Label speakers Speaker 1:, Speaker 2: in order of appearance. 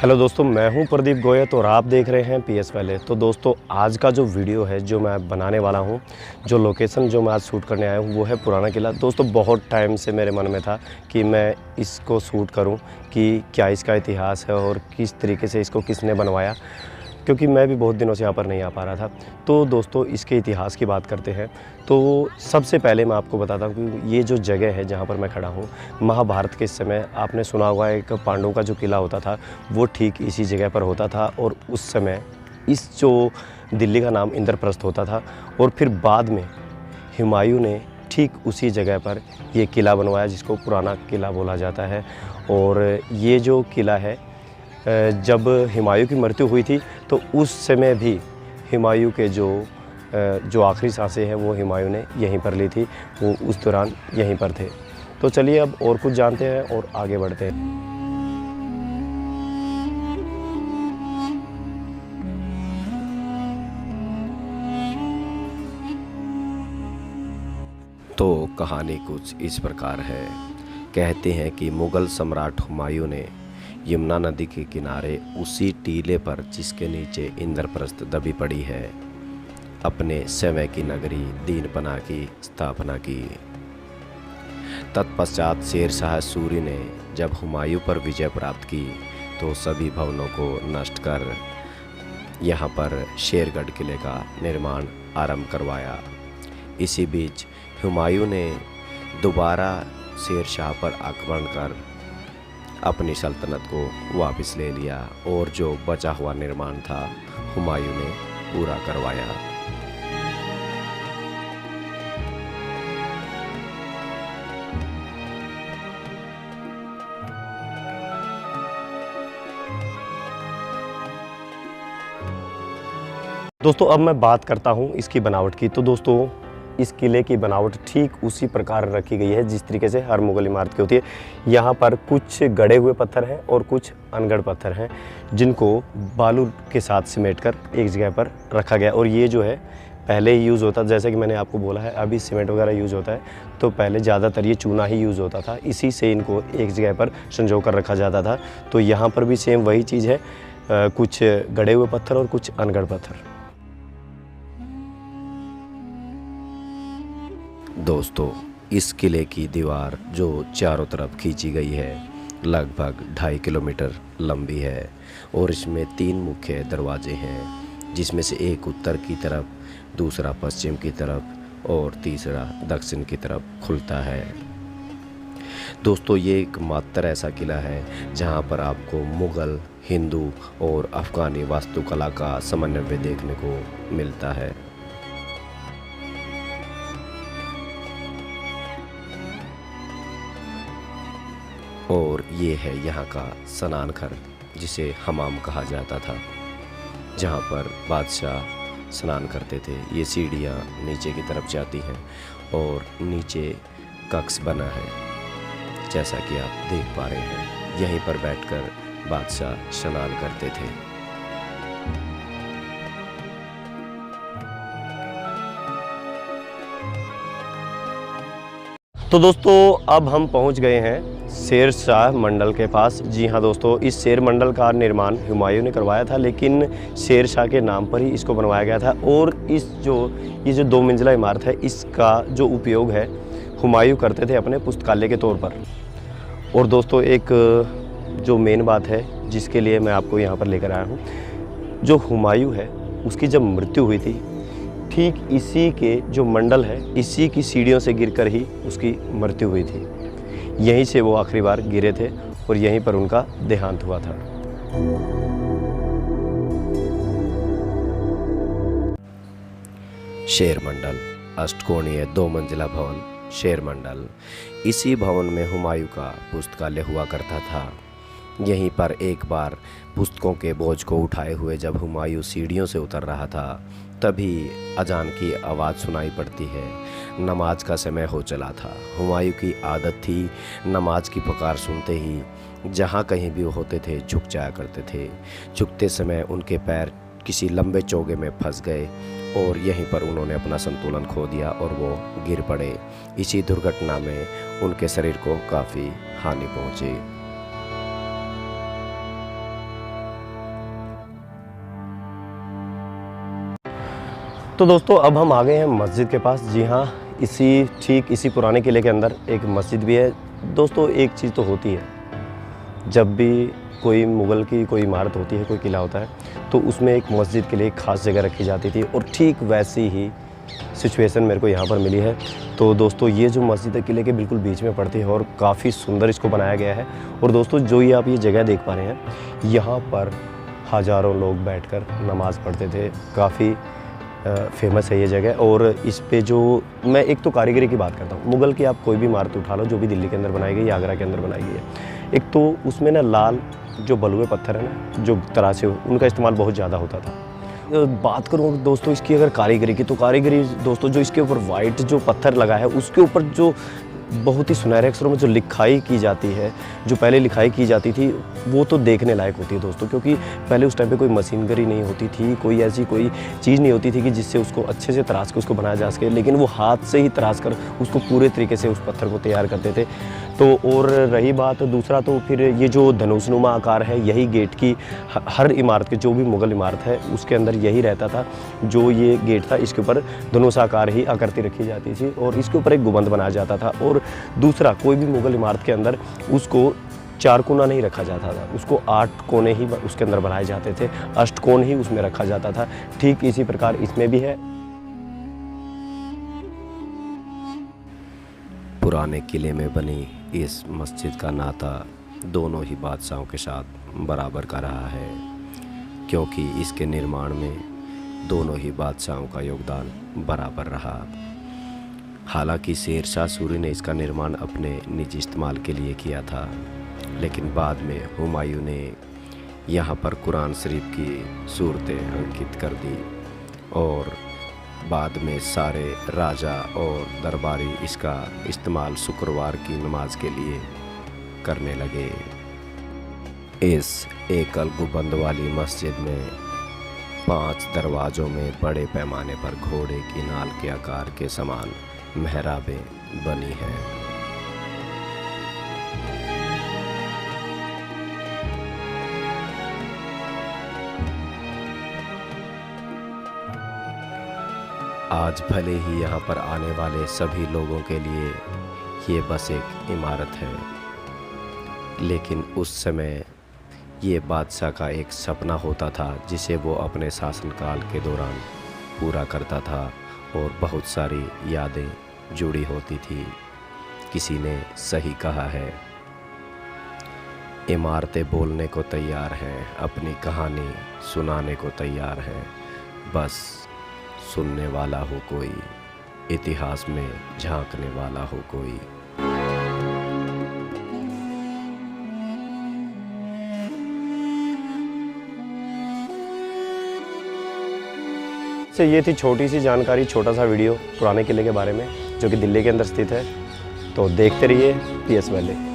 Speaker 1: Hello दोस्तों, मैं हूं प्रदीप गोयत और आप देख रहे हैं पीएस वाले। तो दोस्तों, आज का जो वीडियो है जो मैं बनाने वाला हूं, जो लोकेशन जो मैं आज शूट करने आया हूं वो है पुराना किला। दोस्तों, बहुत टाइम से मेरे मन में था कि मैं इसको शूट करूं कि क्या इसका इतिहास है और किस तरीके से इसको किसने बनवाया, क्योंकि मैं भी बहुत दिनों से यहाँ पर नहीं आ पा रहा था। तो दोस्तों, इसके इतिहास की बात करते हैं। तो सबसे पहले मैं आपको बताता हूँ कि ये जो जगह है जहाँ पर मैं खड़ा हूँ, महाभारत के समय आपने सुना होगा एक पांडवों का जो किला होता था वो ठीक इसी जगह पर होता था। और उस समय इस जो दिल्ली का नाम इंद्रप्रस्थ होता था। और फिर बाद में हुमायूं ने ठीक उसी जगह पर ये किला बनवाया जिसको पुराना किला बोला जाता है। और ये जो किला है, जब हुमायूं की मृत्यु हुई थी तो उस समय भी हुमायूं के जो आखिरी सांसें हैं वो हुमायूं ने यहीं पर ली थी। वो उस दौरान यहीं पर थे। तो चलिए अब और कुछ जानते हैं और आगे बढ़ते हैं।
Speaker 2: तो कहानी कुछ इस प्रकार है। कहते हैं कि मुग़ल सम्राट हुमायूं ने यमुना नदी के किनारे उसी टीले पर जिसके नीचे इंद्रप्रस्थ दबी पड़ी है, अपने समय की नगरी दीनपना की स्थापना की। तत्पश्चात शेर शाह सूरी ने जब हुमायूं पर विजय प्राप्त की तो सभी भवनों को नष्ट कर यहाँ पर शेरगढ़ किले का निर्माण आरंभ करवाया। इसी बीच हुमायूं ने दोबारा शेर शाह पर आक्रमण कर अपनी सल्तनत को वापस ले लिया और जो बचा हुआ निर्माण था हुमायूं ने पूरा करवाया।
Speaker 1: दोस्तों, अब मैं बात करता हूँ इसकी बनावट की। तो दोस्तों, इस किले की बनावट ठीक उसी प्रकार रखी गई है जिस तरीके से हर मुग़ल इमारत की होती है। यहाँ पर कुछ गड़े हुए पत्थर हैं और कुछ अनगढ़ पत्थर हैं जिनको बालू के साथ सिमेटकर एक जगह पर रखा गया। और ये जो है पहले ही यूज़ होता, जैसे कि मैंने आपको बोला है अभी सीमेंट वगैरह यूज़ होता है, तो पहले ज़्यादातर ये चूना ही यूज़ होता था। इसी से इनको एक जगह पर संजो कर रखा जाता था। तो यहाँ पर भी सेम वही चीज़ है, कुछ गड़े हुए पत्थर और कुछ अनगढ़ पत्थर।
Speaker 2: दोस्तों, इस किले की दीवार जो चारों तरफ खींची गई है लगभग 2.5 किलोमीटर लंबी है और इसमें 3 मुख्य दरवाजे हैं, जिसमें से एक उत्तर की तरफ, दूसरा पश्चिम की तरफ और तीसरा दक्षिण की तरफ खुलता है। दोस्तों, ये एकमात्र ऐसा किला है जहां पर आपको मुग़ल, हिंदू और अफ़गानी वास्तुकला का समन्वय देखने को मिलता है। और ये है यहाँ का स्नान घर, जिसे हमाम कहा जाता था, जहाँ पर बादशाह स्नान करते थे। ये सीढ़ियाँ नीचे की तरफ जाती हैं और नीचे कक्ष बना है, जैसा कि आप देख पा रहे हैं। यहीं पर बैठकर बादशाह स्नान करते थे।
Speaker 1: तो दोस्तों, अब हम पहुंच गए हैं शेर शाह मंडल के पास। जी हाँ दोस्तों, इस शेर मंडल का निर्माण हुमायूं ने करवाया था, लेकिन शेर शाह के नाम पर ही इसको बनवाया गया था। और ये जो 2 मंजिला इमारत है, इसका जो उपयोग है हुमायूं करते थे अपने पुस्तकालय के तौर पर। और दोस्तों, एक जो मेन बात है जिसके लिए मैं आपको यहाँ पर लेकर आया हूँ, जो हुमायूं है उसकी जब मृत्यु हुई थी, ठीक इसी के जो मंडल है इसी की सीढ़ियों से गिरकर ही उसकी मृत्यु हुई थी। यहीं से वो आखिरी बार गिरे थे और यहीं पर उनका देहांत हुआ था।
Speaker 2: शेर मंडल अष्टकोणीय 2 मंजिला भवन शेर मंडल। इसी भवन में हुमायूं का पुस्तकालय हुआ करता था। यहीं पर एक बार पुस्तकों के बोझ को उठाए हुए जब हुमायूं सीढ़ियों से उतर रहा था, तभी अजान की आवाज़ सुनाई पड़ती है। नमाज का समय हो चला था। हुमायूं की आदत थी नमाज की पुकार सुनते ही जहाँ कहीं भी होते थे झुक जाया करते थे। झुकते समय उनके पैर किसी लंबे चोगे में फंस गए और यहीं पर उन्होंने अपना संतुलन खो दिया और वो गिर पड़े। इसी दुर्घटना में उनके शरीर को काफ़ी हानि पहुंची।
Speaker 1: तो दोस्तों अब हम आ गए हैं मस्जिद के पास। जी हाँ, ठीक इसी पुराने किले के अंदर एक मस्जिद भी है। दोस्तों एक चीज़ तो होती है, जब भी कोई मुग़ल की कोई इमारत होती है, कोई किला होता है, तो उसमें एक मस्जिद के लिए एक ख़ास जगह रखी जाती थी, और ठीक वैसी ही सिचुएशन मेरे को यहाँ पर मिली है। तो दोस्तों ये जो मस्जिद है किले के बिल्कुल बीच में पड़ती है और काफ़ी सुंदर इसको बनाया गया है। और दोस्तों जो ये आप ये जगह देख पा रहे हैं, यहाँ पर हज़ारों लोग बैठकर नमाज़ पढ़ते थे। काफ़ी फेमस है ये जगह। और इस पे जो मैं एक तो कारीगरी की बात करता हूँ, मुग़ल की आप कोई भी इमारत उठा लो जो भी दिल्ली के अंदर बनाई गई, आगरा के अंदर बनाई गई है, एक तो उसमें ना लाल जो बलुए पत्थर है ना, जो तराशे उनका इस्तेमाल बहुत ज़्यादा होता था। बात करूँ दोस्तों इसकी अगर कारीगरी की, तो कारीगरी दोस्तों जो इसके ऊपर वाइट जो पत्थर लगा है, उसके ऊपर जो बहुत ही सुनहरे अक्षरों में जो लिखाई की जाती है, जो पहले लिखाई की जाती थी, वो तो देखने लायक होती है दोस्तों। क्योंकि पहले उस टाइम पे कोई मशीनरी नहीं होती थी, कोई ऐसी कोई चीज़ नहीं होती थी कि जिससे उसको अच्छे से तराश के उसको बनाया जा सके, लेकिन वो हाथ से ही तराश कर उसको पूरे तरीके से उस पत्थर को तैयार करते थे। तो और रही बात दूसरा, तो फिर ये जो धनुषनुमा आकार है, यही गेट की हर इमारत की, जो भी मुग़ल इमारत है उसके अंदर यही रहता था। जो ये गेट था इसके ऊपर धनुष आकार ही आकृति रखी जाती थी, और इसके ऊपर एक गुंबद बनाया जाता था। और दूसरा, कोई भी मुग़ल इमारत के अंदर उसको 4 कोना नहीं रखा जाता था, उसको 8 कोने ही उसके अंदर बनाए जाते थे, अष्टकोण ही उसमें रखा जाता था। ठीक इसी प्रकार इसमें भी है।
Speaker 2: पुराने किले में बनी इस मस्जिद का नाता दोनों ही बादशाहों के साथ बराबर का रहा है, क्योंकि इसके निर्माण में दोनों ही बादशाहों का योगदान बराबर रहा। हालांकि शेर शाह सूरी ने इसका निर्माण अपने निजी इस्तेमाल के लिए किया था, लेकिन बाद में हुमायूं ने यहाँ पर कुरान शरीफ की सूरतें अंकित कर दी, और बाद में सारे राजा और दरबारी इसका इस्तेमाल शुक्रवार की नमाज के लिए करने लगे। इस एकल गुंबद वाली मस्जिद में 5 दरवाज़ों में बड़े पैमाने पर घोड़े की नाल के आकार के समान मेहराबें बनी हैं। आज भले ही यहाँ पर आने वाले सभी लोगों के लिए ये बस एक इमारत है, लेकिन उस समय ये बादशाह का एक सपना होता था जिसे वो अपने शासनकाल के दौरान पूरा करता था, और बहुत सारी यादें जुड़ी होती थी। किसी ने सही कहा है, इमारतें बोलने को तैयार हैं, अपनी कहानी सुनाने को तैयार हैं, बस सुनने वाला हो कोई, इतिहास में झांकने वाला हो कोई।
Speaker 1: से ये थी छोटी सी जानकारी, छोटा सा वीडियो पुराने किले के बारे में, जो कि दिल्ली के अंदर स्थित है। तो देखते रहिए PS वैली।